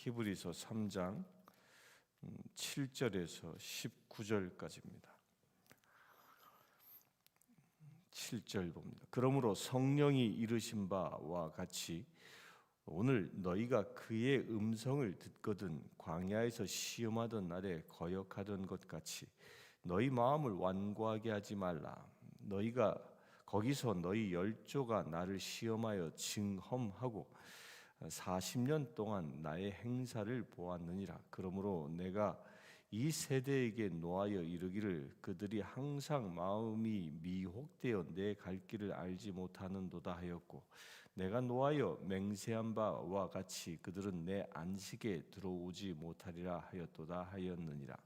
히브리서 3장 7절에서 19절까지입니다. 7절 봅니다. 그러므로 성령이 이르신 바와 같이 오늘 너희가 그의 음성을 듣거든 광야에서 시험하던 날에 거역하던 것 같이 너희 마음을 완고하게 하지 말라. 너희가 거기서 너희 열조가 나를 시험하여 증험하고 40년 동안 나의 행사를 보았느니라. 그러므로 내가 이 세대에게 노하여 이르기를 그들이 항상 마음이 미혹되어 내 갈 길을 알지 못하는도다 하였고 내가 노하여 맹세한 바와 같이 그들은 내 안식에 들어오지 못하리라 하였도다 하였느니라.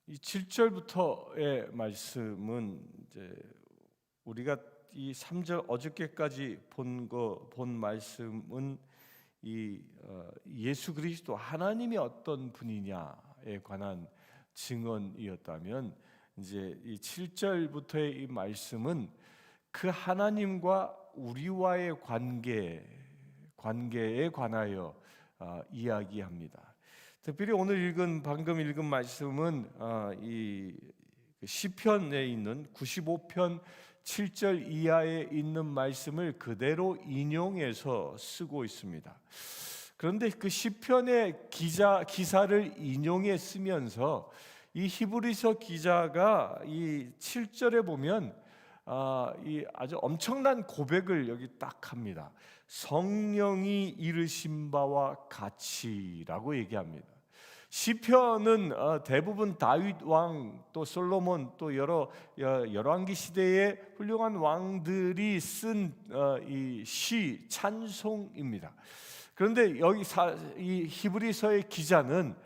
이 7절부터의 말씀은 이제 우리가 이 3절 어저께까지 본 말씀은 이 예수 그리스도 하나님이 어떤 분이냐에 관한 증언이었다면 이제 이 7절부터의 이 말씀은 그 하나님과 우리와의 관계에 관하여 이야기합니다. 특별히 오늘 방금 읽은 말씀은 이 시편에 있는 95편 7절 이하에 있는 말씀을 그대로 인용해서 쓰고 있습니다. 그런데 그 시편의 기사를 인용해 쓰면서 이 히브리서 기자가 이 7절에 보면 이 아주 엄청난 고백을 여기 딱 합니다. 성령이 이르신 바와 같이라고 얘기합니다. 시편은 대부분 다윗 왕 또 솔로몬 또 여러 열왕기 시대의 훌륭한 왕들이 쓴 이 시 찬송입니다. 그런데 여기 이 히브리서의 기자는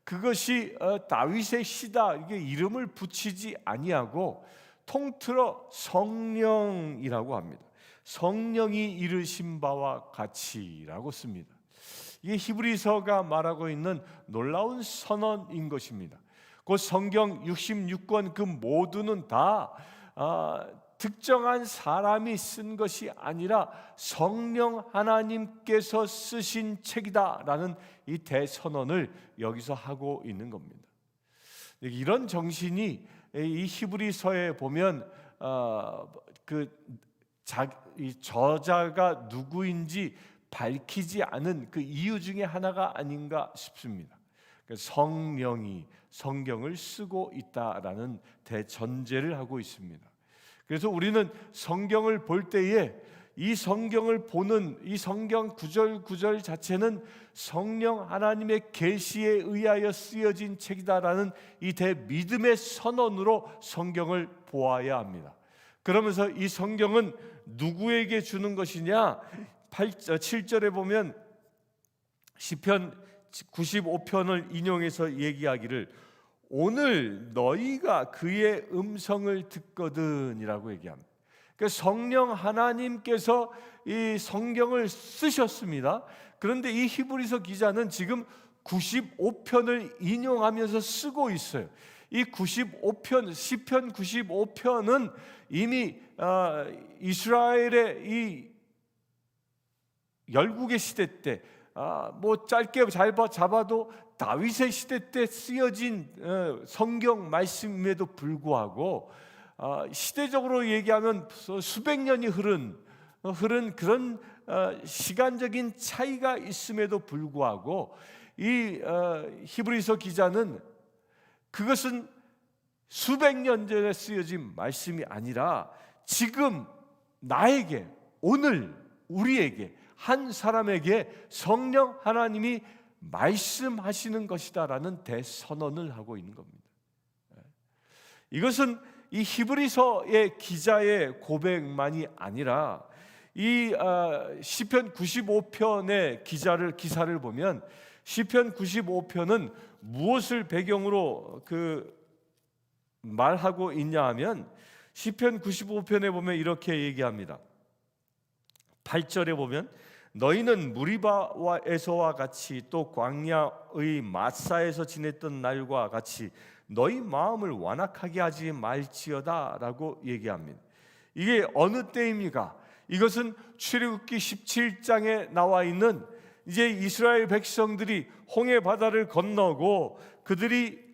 그것이 다윗의 시다 이게 이름을 붙이지 아니하고 통틀어 성령이라고 합니다. 성령이 이르신 바와 같이라고 씁니다. 이게 히브리서가 말하고 있는 놀라운 선언인 것입니다. 곧 성경 66권 그 모두는 다 특정한 사람이 쓴 것이 아니라 성령 하나님께서 쓰신 책이다라는 이 대선언을 여기서 하고 있는 겁니다. 이런 정신이 이 히브리서에 보면 이 저자가 누구인지 밝히지 않은 그 이유 중에 하나가 아닌가 싶습니다. 성령이 성경을 쓰고 있다라는 대전제를 하고 있습니다. 그래서 우리는 성경을 볼 때에 이 성경을 보는 이 성경 구절 구절 자체는 성령 하나님의 계시에 의하여 쓰여진 책이다라는 이 대믿음의 선언으로 성경을 보아야 합니다. 그러면서 이 성경은 누구에게 주는 것이냐? 7절에 보면 시편 95편을 인용해서 얘기하기를 오늘 너희가 그의 음성을 듣거든이라고 얘기합니다. 그러니까 성령 하나님께서 이 성경을 쓰셨습니다. 그런데 이 히브리서 기자는 지금 95편을 인용하면서 쓰고 있어요. 이 95편 시편 95편은 이미 이스라엘의 이 열국의 시대 때 뭐 짧게 잡아도 다윗의 시대 때 쓰여진 성경 말씀임에도 불구하고 시대적으로 얘기하면 수백 년이 흐른 그런 시간적인 차이가 있음에도 불구하고 이 히브리서 기자는 그것은 수백 년 전에 쓰여진 말씀이 아니라 지금 나에게 오늘 우리에게 한 사람에게 성령 하나님이 말씀하시는 것이다라는 대선언을 하고 있는 겁니다. 이것은 이 히브리서의 기자의 고백만이 아니라 이 시편 95편의 기사를 보면 시편 95편은 무엇을 배경으로 말하고 있냐 하면 시편 95편에 보면 이렇게 얘기합니다. 8절에 보면 너희는 무리바에서와 같이 또 광야의 마사에서 지냈던 날과 같이 너희 마음을 완악하게 하지 말지어다 라고 얘기합니다. 이게 어느 때입니까? 이것은 출애굽기 17장에 나와 있는 이제 이스라엘 백성들이 홍해 바다를 건너고 그들이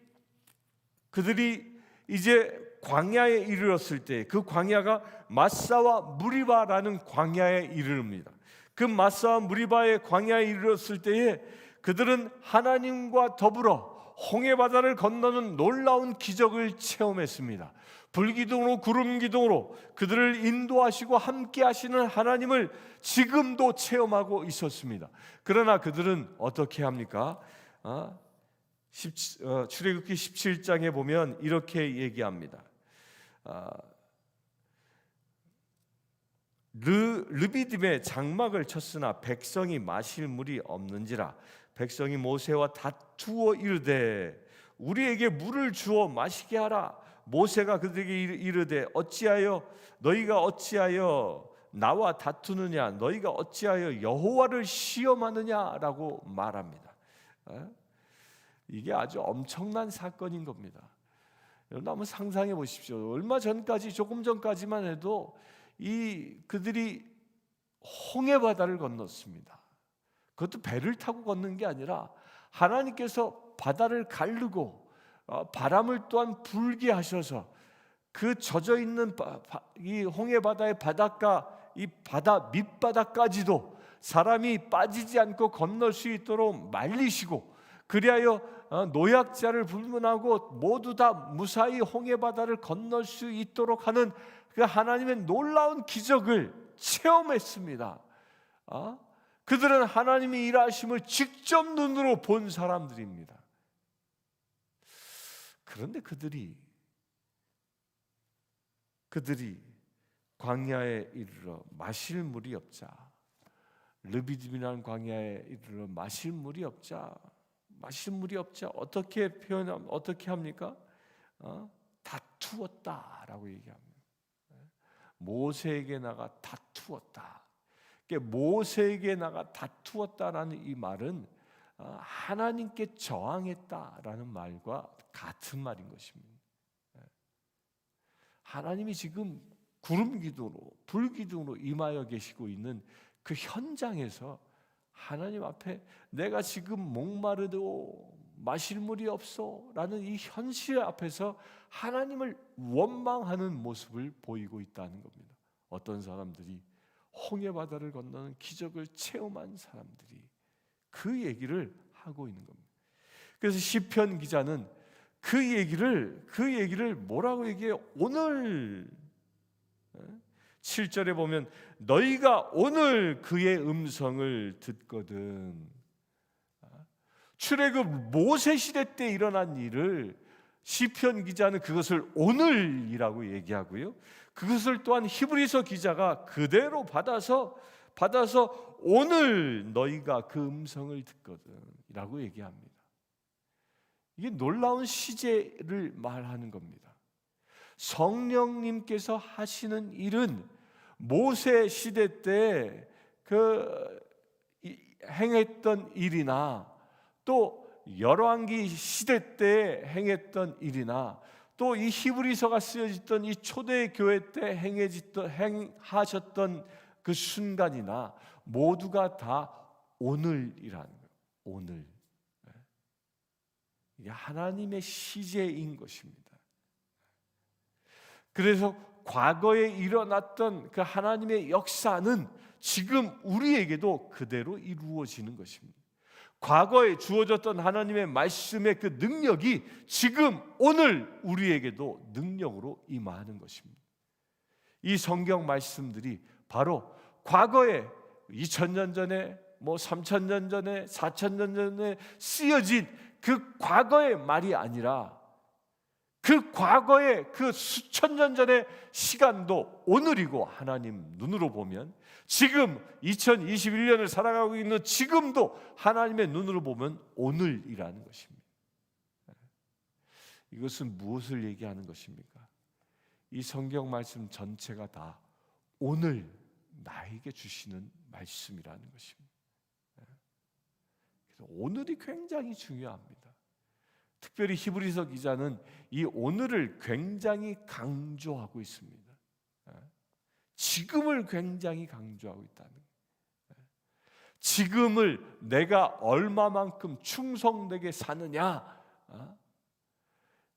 이제 광야에 이르렀을 때, 그 광야가 마사와 무리바라는 광야에 이르릅니다. 그 마사와 무리바의 광야에 이르렀을 때에 그들은 하나님과 더불어 홍해 바다를 건너는 놀라운 기적을 체험했습니다. 불기둥으로 구름기둥으로 그들을 인도하시고 함께 하시는 하나님을 지금도 체험하고 있었습니다. 그러나 그들은 어떻게 합니까? 출애굽기 17장에 보면 이렇게 얘기합니다. 르비딤에 장막을 쳤으나 백성이 마실 물이 없는지라. 백성이 모세와 다투어 이르되 우리에게 물을 주어 마시게 하라. 모세가 그들에게 이르되 너희가 어찌하여 나와 다투느냐? 너희가 어찌하여 여호와를 시험하느냐라고 말합니다. 이게 아주 엄청난 사건인 겁니다. 여러분 한번 상상해 보십시오. 얼마 전까지, 조금 전까지만 해도 그들이 홍해 바다를 건넜습니다. 그것도 배를 타고 건넌 게 아니라 하나님께서 바다를 가르고 바람을 또한 불게 하셔서 그 젖어 있는 이 홍해 바다의 바닷가, 이 바다 밑바닥까지도 사람이 빠지지 않고 건널 수 있도록 말리시고, 그리하여 노약자를 불문하고 모두 다 무사히 홍해 바다를 건널 수 있도록 하는 그 하나님의 놀라운 기적을 체험했습니다. 그들은 하나님의 일하심을 직접 눈으로 본 사람들입니다. 그런데 그들이 광야에 이르러 마실 물이 없자, 르비딤이라는 광야에 이르러 마실 물이 없자 어떻게 합니까? 다투었다라고 얘기합니다. 모세에게 나가 다투었다. 모세에게 나가 다투었다라는 이 말은 하나님께 저항했다라는 말과 같은 말인 것입니다. 하나님이 지금 구름 기둥으로, 불 기둥으로 임하여 계시고 있는 그 현장에서 하나님 앞에 내가 지금 목마르도 마실 물이 없어라는 이 현실 앞에서 하나님을 원망하는 모습을 보이고 있다는 겁니다. 어떤 사람들이 홍해 바다를 건너는 기적을 체험한 사람들이 그 얘기를 하고 있는 겁니다. 그래서 시편 기자는 그 얘기를 뭐라고 얘기해요? 오늘 7절에 보면 너희가 오늘 그의 음성을 듣거든. 출애굽 모세 시대 때 일어난 일을 시편 기자는 그것을 오늘이라고 얘기하고요. 그것을 또한 히브리서 기자가 그대로 받아서 오늘 너희가 그 음성을 듣거든이라고 얘기합니다. 이게 놀라운 시제를 말하는 겁니다. 성령님께서 하시는 일은 모세 시대 때 행했던 일이나 또 열왕기 시대 때 행했던 일이나 또 이 히브리서가 쓰여졌던 이 초대 교회 때 행하셨던 그 순간이나 모두가 다 오늘이라는 거예요. 오늘. 이게 하나님의 시제인 것입니다. 그래서 과거에 일어났던 그 하나님의 역사는 지금 우리에게도 그대로 이루어지는 것입니다. 과거에 주어졌던 하나님의 말씀의 그 능력이 지금 오늘 우리에게도 능력으로 임하는 것입니다. 이 성경 말씀들이 바로 과거에 2000년 전에 3000년 전에 4000년 전에 쓰여진 그 과거의 말이 아니라 그 과거의 그 수천 년 전의 시간도 오늘이고, 하나님 눈으로 보면 지금 2021년을 살아가고 있는 지금도 하나님의 눈으로 보면 오늘이라는 것입니다. 이것은 무엇을 얘기하는 것입니까? 이 성경 말씀 전체가 다 오늘 나에게 주시는 말씀이라는 것입니다. 그래서 오늘이 굉장히 중요합니다. 특별히 히브리서 기자는 이 오늘을 굉장히 강조하고 있습니다. 지금을 굉장히 강조하고 있다는 거예요. 지금을 내가 얼마만큼 충성되게 사느냐.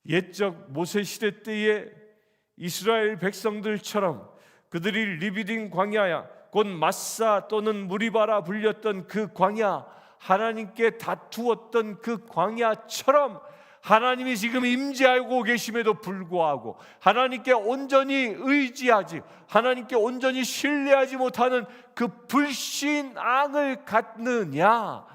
옛적 모세 시대 때의 이스라엘 백성들처럼 그들이 리비딘 광야야, 곧 마사 또는 무리바라 불렸던 그 광야, 하나님께 다투었던 그 광야처럼 하나님이 지금 임재하고 계심에도 불구하고 하나님께 온전히 의지하지, 하나님께 온전히 신뢰하지 못하는 그 불신앙을 갖느냐,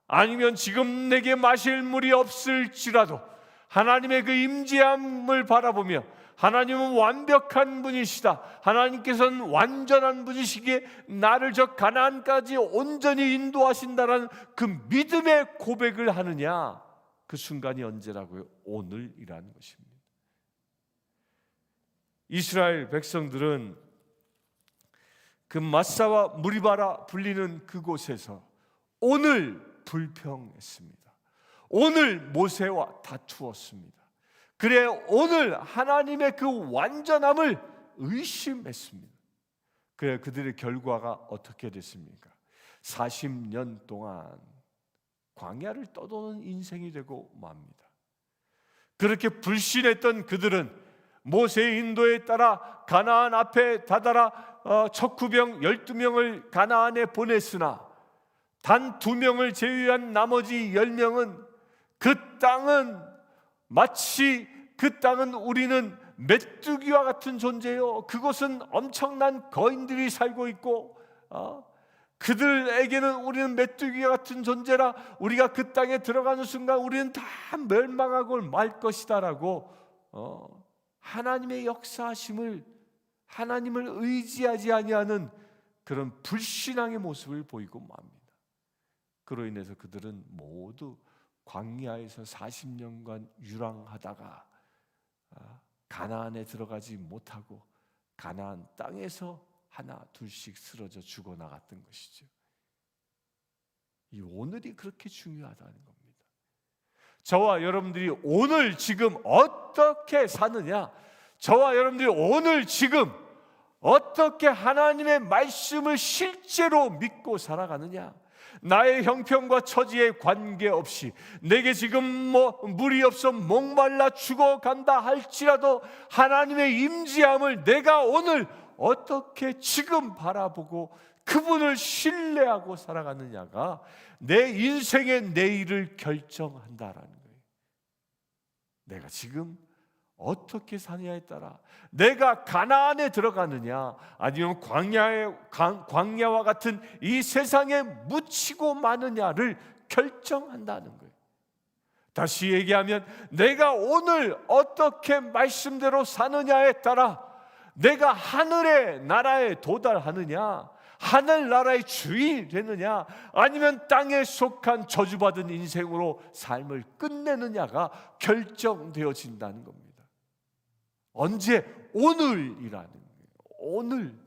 아니면 지금 내게 마실 물이 없을지라도 하나님의 그 임재함을 바라보며 하나님은 완벽한 분이시다, 하나님께서는 완전한 분이시기에 나를 저 가나안까지 온전히 인도하신다라는 그 믿음의 고백을 하느냐, 그 순간이 언제라고요? 오늘이라는 것입니다. 이스라엘 백성들은 그 마사와 무리바라 불리는 그곳에서 오늘 불평했습니다. 오늘 모세와 다투었습니다. 그래 오늘 하나님의 그 완전함을 의심했습니다. 그래 그들의 결과가 어떻게 됐습니까? 40년 동안 광야를 떠도는 인생이 되고 맙니다. 그렇게 불신했던 그들은 모세의 인도에 따라 가나안 앞에 다다라 척후병 12명을 가나안에 보냈으나 단 2명을 제외한 나머지 10명은 그 땅은 마치 그 땅은 우리는 메뚜기와 같은 존재요, 그곳은 엄청난 거인들이 살고 있고 그들에게는 우리는 메뚜기 같은 존재라 우리가 그 땅에 들어가는 순간 우리는 다 멸망하고 말 것이다라고 하나님의 역사하심을, 하나님을 의지하지 아니하는 그런 불신앙의 모습을 보이고 맙니다. 그로 인해서 그들은 모두 광야에서 40년간 유랑하다가 가나안에 들어가지 못하고 가나안 땅에서 하나 둘씩 쓰러져 죽어나갔던 것이죠. 이 오늘이 그렇게 중요하다는 겁니다. 저와 여러분들이 오늘 지금 어떻게 사느냐, 저와 여러분들이 오늘 지금 어떻게 하나님의 말씀을 실제로 믿고 살아가느냐, 나의 형편과 처지에 관계없이 내게 지금 물이 없어 목말라 죽어간다 할지라도 하나님의 임재함을 내가 오늘 어떻게 지금 바라보고 그분을 신뢰하고 살아가느냐가 내 인생의 내일을 결정한다라는 거예요. 내가 지금 어떻게 사느냐에 따라 내가 가나안에 들어가느냐 아니면 광야와 같은 이 세상에 묻히고 마느냐를 결정한다는 거예요. 다시 얘기하면 내가 오늘 어떻게 말씀대로 사느냐에 따라 내가 하늘의 나라에 도달하느냐, 하늘나라의 주인이 되느냐, 아니면 땅에 속한 저주받은 인생으로 삶을 끝내느냐가 결정되어진다는 겁니다. 언제? 오늘이라는 거예요. 오늘.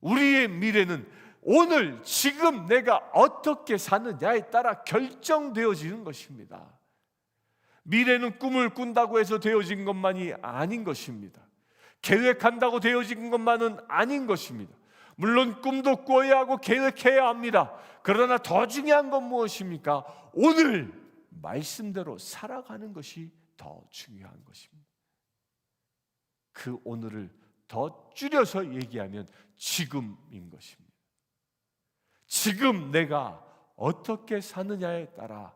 우리의 미래는 오늘 지금 내가 어떻게 사느냐에 따라 결정되어지는 것입니다. 미래는 꿈을 꾼다고 해서 되어진 것만이 아닌 것입니다. 계획한다고 되어진 것만은 아닌 것입니다. 물론 꿈도 꿔야 하고 계획해야 합니다. 그러나 더 중요한 건 무엇입니까? 오늘 말씀대로 살아가는 것이 더 중요한 것입니다. 그 오늘을 더 줄여서 얘기하면 지금인 것입니다. 지금 내가 어떻게 사느냐에 따라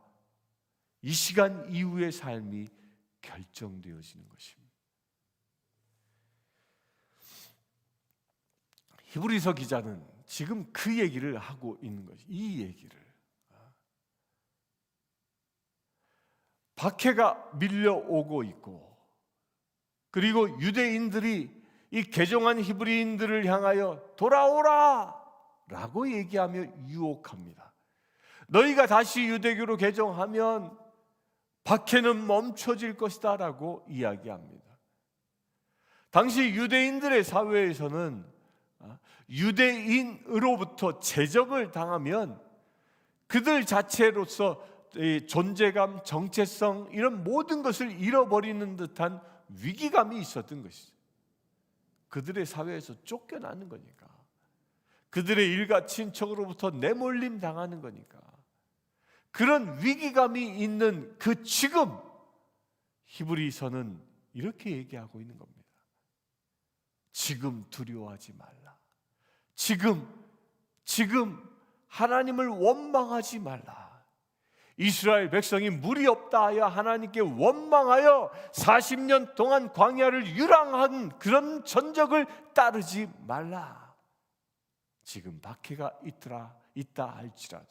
이 시간 이후의 삶이 결정되어지는 것입니다. 히브리서 기자는 지금 그 얘기를 하고 있는 것이, 이 얘기를 박해가 밀려오고 있고, 그리고 유대인들이 이 개종한 히브리인들을 향하여 돌아오라 라고 얘기하며 유혹합니다. 너희가 다시 유대교로 개종하면 박해는 멈춰질 것이다 라고 이야기합니다. 당시 유대인들의 사회에서는 유대인으로부터 제적을 당하면 그들 자체로서 존재감, 정체성 이런 모든 것을 잃어버리는 듯한 위기감이 있었던 것이죠. 그들의 사회에서 쫓겨나는 거니까. 그들의 일가 친척으로부터 내몰림 당하는 거니까. 그런 위기감이 있는 그 지금 히브리서는 이렇게 얘기하고 있는 겁니다. 지금 두려워하지 말라. 지금 하나님을 원망하지 말라. 이스라엘 백성이 물이 없다 하여 하나님께 원망하여 40년 동안 광야를 유랑한 그런 전적을 따르지 말라. 지금 박해가 있다 할지라도,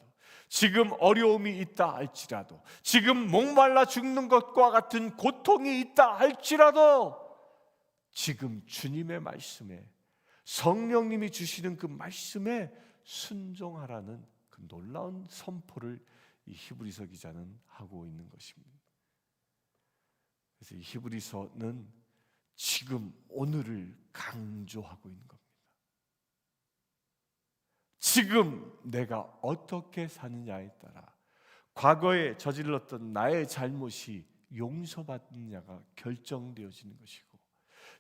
지금 어려움이 있다 할지라도, 지금 목말라 죽는 것과 같은 고통이 있다 할지라도, 지금 주님의 말씀에, 성령님이 주시는 그 말씀에 순종하라는 그 놀라운 선포를 이 히브리서 기자는 하고 있는 것입니다. 그래서 이 히브리서는 지금 오늘을 강조하고 있는 겁니다. 지금 내가 어떻게 사느냐에 따라 과거에 저질렀던 나의 잘못이 용서받느냐가 결정되어지는 것이고,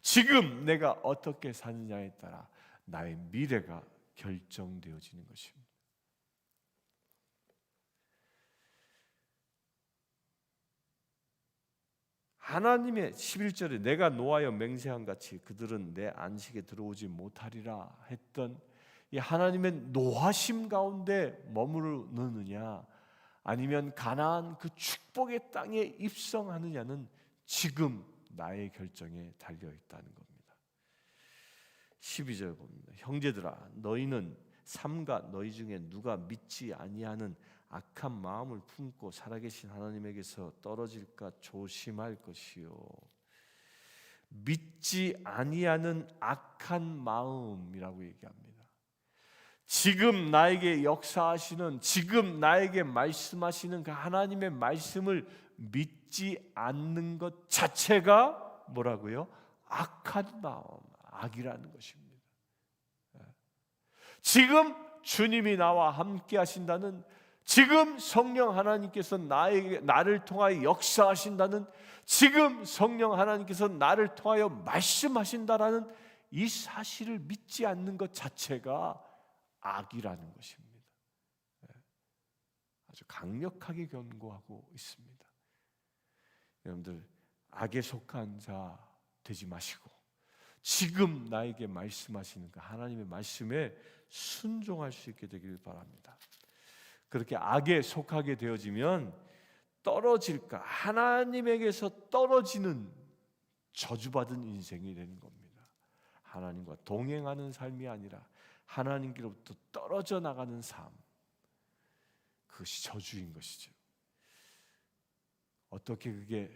지금 내가 어떻게 사느냐에 따라 나의 미래가 결정되어지는 것입니다. 하나님의 11절에 내가 노하여 맹세한 같이 그들은 내 안식에 들어오지 못하리라 했던 이 하나님의 노하심 가운데 머무르느냐, 아니면 가나안 그 축복의 땅에 입성하느냐는 지금 나의 결정에 달려 있다는 겁니다. 12절 봅니다. 형제들아, 너희는 삼가 너희 중에 누가 믿지 아니하는 악한 마음을 품고 살아계신 하나님에게서 떨어질까 조심할 것이요. 믿지 아니하는 악한 마음이라고 얘기합니다. 지금 나에게 역사하시는, 지금 나에게 말씀하시는 그 하나님의 말씀을 믿지 않는 것 자체가 뭐라고요? 악한 마음, 악이라는 것입니다. 지금 주님이 나와 함께 하신다는, 지금 성령 하나님께서 나를 통하여 역사하신다는, 지금 성령 하나님께서 나를 통하여 말씀하신다라는 이 사실을 믿지 않는 것 자체가 악이라는 것입니다. 아주 강력하게 경고하고 있습니다. 여러분들, 악에 속한 자 되지 마시고 지금 나에게 말씀하시는 그 하나님의 말씀에 순종할 수 있게 되길 바랍니다. 그렇게 악에 속하게 되어지면 떨어질까, 하나님에게서 떨어지는 저주받은 인생이 되는 겁니다. 하나님과 동행하는 삶이 아니라 하나님께로부터 떨어져 나가는 삶, 그것이 저주인 것이죠. 어떻게 그게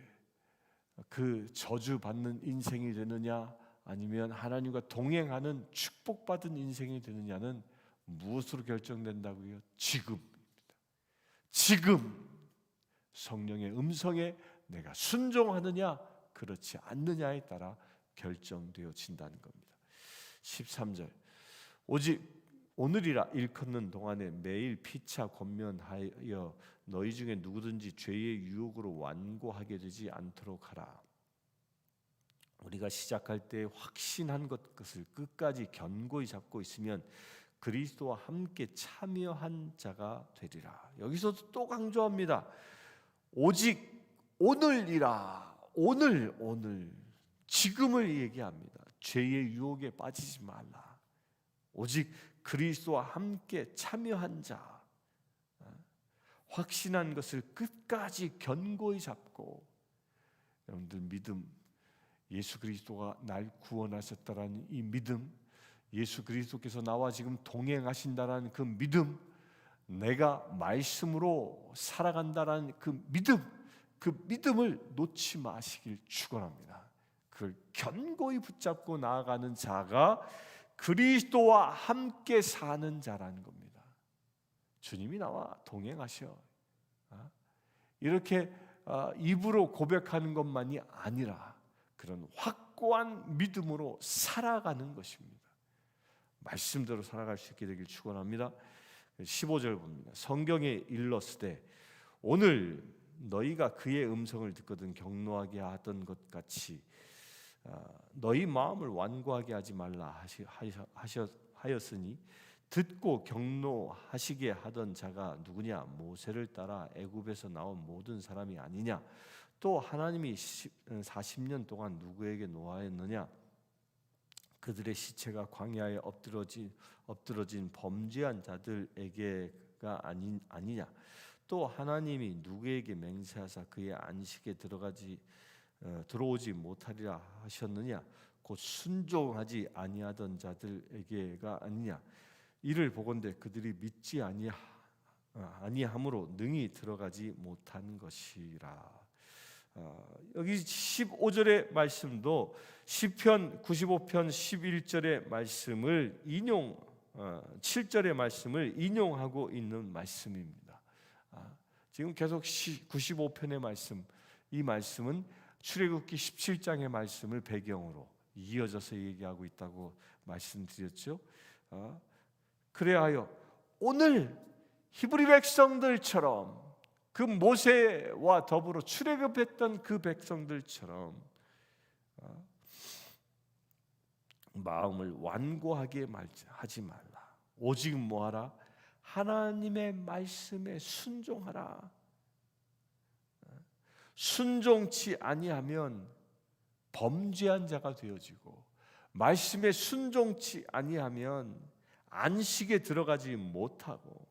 그 저주받는 인생이 되느냐, 아니면 하나님과 동행하는 축복받은 인생이 되느냐는 무엇으로 결정된다고요? 지금입니다. 지금 성령의 음성에 내가 순종하느냐 그렇지 않느냐에 따라 결정되어진다는 겁니다. 13절, 오직 오늘이라 일컫는 동안에 매일 피차 권면하여 너희 중에 누구든지 죄의 유혹으로 완고하게 되지 않도록 하라. 우리가 시작할 때 확신한 것을 끝까지 견고히 잡고 있으면 그리스도와 함께 참여한 자가 되리라. 여기서도 또 강조합니다. 오직 오늘이라, 오늘 지금을 얘기합니다. 죄의 유혹에 빠지지 말라. 오직 그리스도와 함께 참여한 자, 확신한 것을 끝까지 견고히 잡고, 여러분들 믿음, 예수 그리스도가 날 구원하셨다라는 이 믿음, 예수 그리스도께서 나와 지금 동행하신다라는 그 믿음, 내가 말씀으로 살아간다라는 그 믿음을 놓지 마시길 축원합니다. 그걸 견고히 붙잡고 나아가는 자가 그리스도와 함께 사는 자라는 겁니다. 주님이 나와 동행하셔. 이렇게 입으로 고백하는 것만이 아니라 그런 확고한 믿음으로 살아가는 것입니다. 말씀대로 살아갈 수 있게 되길 축원합니다. 15절 봅니다. 성경에 일렀으되 오늘 너희가 그의 음성을 듣거든 경노하게 하던 것 같이 너희 마음을 완고하게 하지 말라 하였으니 듣고 경노하시게 하던 자가 누구냐? 모세를 따라 애굽에서 나온 모든 사람이 아니냐? 또 하나님이 40년 동안 누구에게 노하였느냐? 그들의 시체가 광야에 엎드러진 범죄한 자들에게가 아니냐? 또 하나님이 누구에게 맹세하사 그의 안식에 들어오지 못하리라 하셨느냐? 곧 순종하지 아니하던 자들에게가 아니냐? 이를 보건대 그들이 믿지 아니함으로 능히 들어가지 못한 것이라. 여기 15절의 말씀도 시편 95편 11절의 말씀을 7절의 말씀을 인용하고 있는 말씀입니다. 지금 계속 95편의 말씀, 이 말씀은 출애굽기 17장의 말씀을 배경으로 이어져서 얘기하고 있다고 말씀드렸죠. 그래하여 오늘 히브리 백성들처럼 그 모세와 더불어 출애굽했던 그 백성들처럼 마음을 완고하게 하지 말라. 오직 뭐하라? 하나님의 말씀에 순종하라. 순종치 아니하면 범죄한 자가 되어지고, 말씀에 순종치 아니하면 안식에 들어가지 못하고,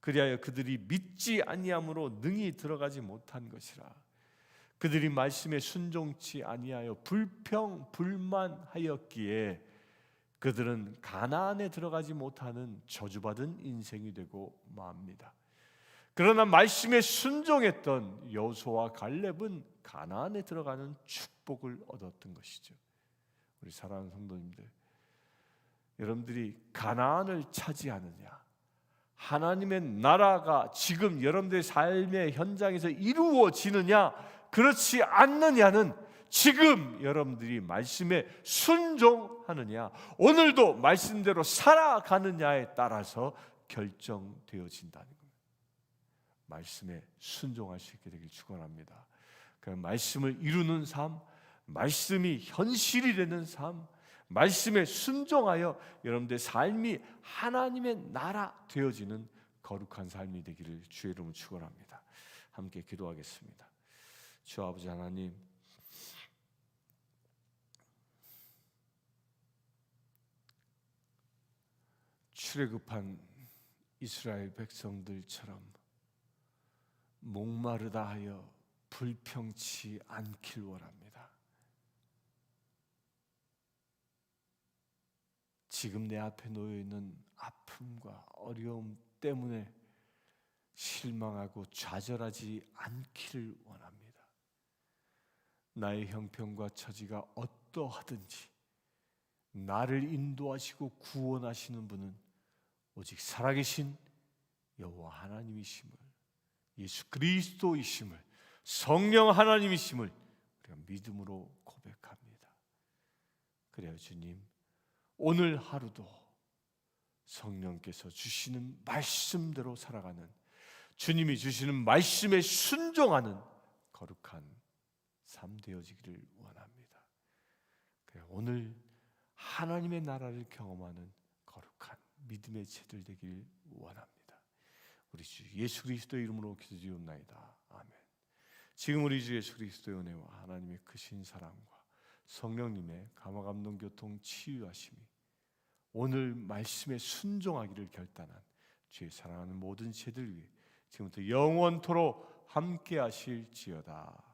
그리하여 그들이 믿지 아니함으로 능히 들어가지 못한 것이라. 그들이 말씀에 순종치 아니하여 불평불만하였기에 그들은 가나안에 들어가지 못하는 저주받은 인생이 되고 맙니다. 그러나 말씀에 순종했던 여호수아와 갈렙은 가나안에 들어가는 축복을 얻었던 것이죠. 우리 사랑하는 성도님들, 여러분들이 가나안을 차지하느냐, 하나님의 나라가 지금 여러분들의 삶의 현장에서 이루어지느냐, 그렇지 않느냐는 지금 여러분들이 말씀에 순종하느냐, 오늘도 말씀대로 살아가느냐에 따라서 결정되어진다는 겁니다. 말씀에 순종할 수 있게 되길 축원합니다. 그 말씀을 이루는 삶, 말씀이 현실이 되는 삶, 말씀에 순종하여 여러분들의 삶이 하나님의 나라 되어지는 거룩한 삶이 되기를 주의 이름으로 축원합니다. 함께 기도하겠습니다. 주 아버지 하나님, 출애굽한 이스라엘 백성들처럼 목마르다 하여 불평치 않길 원합니다. 지금 내 앞에 놓여 있는 아픔과 어려움 때문에 실망하고 좌절하지 않기를 원합니다. 나의 형편과 처지가 어떠하든지 나를 인도하시고 구원하시는 분은 오직 살아계신 여호와 하나님이심을, 예수 그리스도이심을, 성령 하나님이심을 우리가 믿음으로 고백합니다. 그래요 주님, 오늘 하루도 성령께서 주시는 말씀대로 살아가는, 주님이 주시는 말씀에 순종하는 거룩한 삶 되어지기를 원합니다. 그래요, 오늘 하나님의 나라를 경험하는 거룩한 믿음의 채들 되길 원합니다. 우리 주 예수 그리스도의 이름으로 기도드리옵나이다. 아멘. 지금 우리 주 예수 그리스도의 은혜와 하나님의 크신 사랑과 성령님의 감화감동 교통 치유하심이 오늘 말씀에 순종하기를 결단한 주의 사랑하는 모든 제들 위해 지금부터 영원토록 함께 하실지어다.